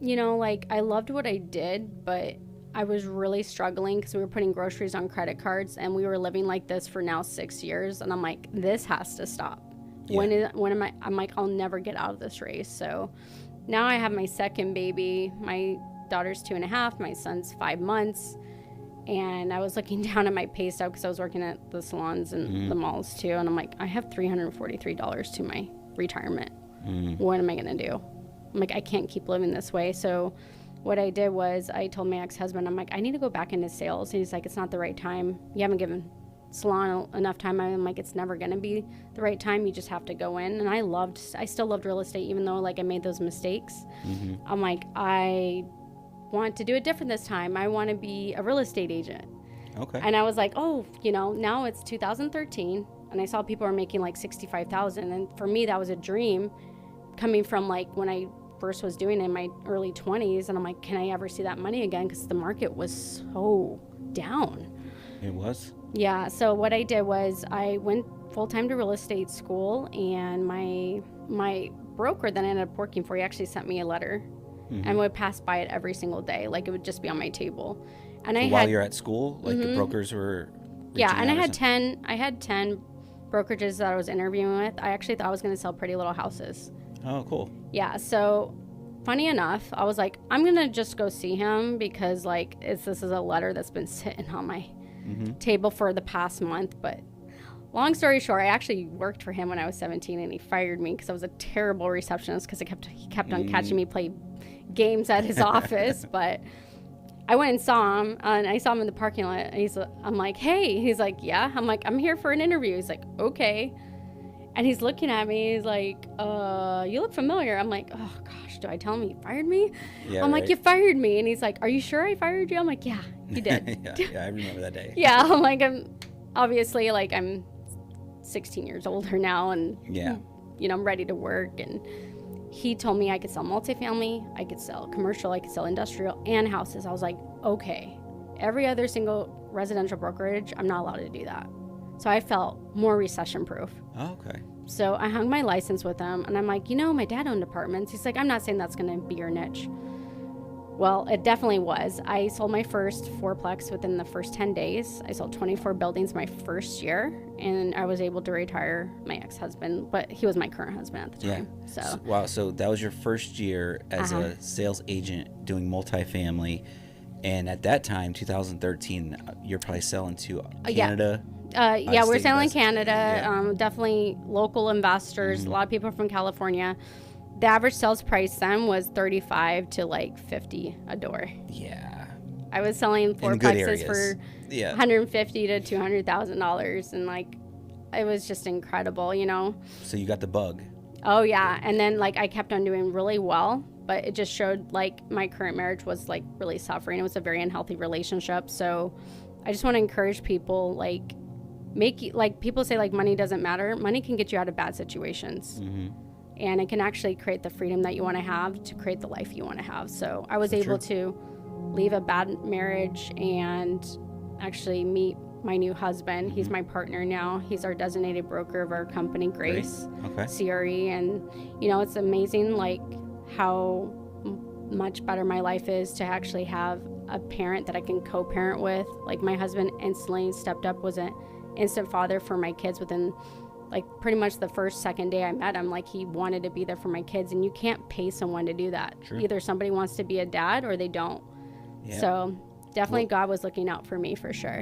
Like I loved what I did, but I was really struggling because we were putting groceries on credit cards and we were living like this for now 6 years. And I'm like, this has to stop. Yeah. When am I? I'm like, I'll never get out of this race. So now I have my second baby. My daughter's 2.5. My son's 5 months. And I was looking down at my pay stub because I was working at the salons and the malls too. And I'm like, I have $343 to my retirement. What am I going to do? I'm like, I can't keep living this way. So what I did was I told my ex-husband, I'm like, I need to go back into sales. And he's like, it's not the right time. You haven't given salon enough time. I'm like, it's never going to be the right time. You just have to go in. And I still loved real estate, even though like I made those mistakes. I'm like, I want to do it different this time. I want to be a real estate agent. Okay. And I was like, oh, now it's 2013 and I saw people are making like 65,000. And for me, that was a dream coming from like when I first was doing it in my early 20s. And I'm like, can I ever see that money again? Because the market was so down. It was? Yeah. So what I did was I went full-time to real estate school, and my broker that I ended up working for, he actually sent me a letter and would pass by it every single day. Like it would just be on my table. And So while you're at school, like the brokers were yeah, and I reaching had 10 brokerages that I was interviewing with. I actually thought I was going to sell pretty little houses. Oh, cool. Yeah, so funny enough, I was like, I'm going to just go see him because like this is a letter that's been sitting on my table for the past month. But long story short, I actually worked for him when I was 17, and he fired me because I was a terrible receptionist because he kept on catching me play games at his office. But I went and saw him, and I saw him in the parking lot, and I'm like, hey. He's like, yeah. I'm like, I'm here for an interview. He's like, okay. And he's looking at me. He's like, you look familiar. I'm like, oh, gosh, do I tell him he fired me? Yeah, I'm right. like, you fired me. And he's like, are you sure I fired you? I'm like, yeah, you did. yeah, I remember that day. Yeah, I'm like, I'm 16 years older now, and, Yeah. I'm ready to work. And he told me I could sell multifamily, I could sell commercial, I could sell industrial and houses. I was like, okay. Every other single residential brokerage, I'm not allowed to do that. So I felt more recession proof. Oh, okay. So I hung my license with him, and I'm like, my dad owned apartments. He's like, I'm not saying that's going to be your niche. Well, it definitely was. I sold my first fourplex within the first 10 days. I sold 24 buildings my first year, and I was able to retire my ex-husband, but he was my current husband at the time. Yeah. Wow. So that was your first year as a sales agent doing multifamily. And at that time, 2013, you're probably selling to Canada. Yeah, we're selling Canada. Definitely local investors. A lot of people from California. The average sales price then was 35 to like 50 a door. Yeah. I was selling fourplexes for $150,000 to $200,000, and like it was just incredible, So you got the bug. Oh yeah, and then like I kept on doing really well, but it just showed like my current marriage was like really suffering. It was a very unhealthy relationship. So I just want to encourage people, like people say like money doesn't matter. Money can get you out of bad situations. And it can actually create the freedom that you want to have to create the life you want to have. So I was able to leave a bad marriage and actually meet my new husband. He's my partner now. He's our designated broker of our company, Grace CRE. And, it's amazing like how much better my life is to actually have a parent that I can co-parent with. Like my husband instantly stepped up, was an instant father for my kids within like pretty much the second day I met him. Like he wanted to be there for my kids, and you can't pay someone to do that. Either somebody wants to be a dad or they don't. So definitely God was looking out for me for sure.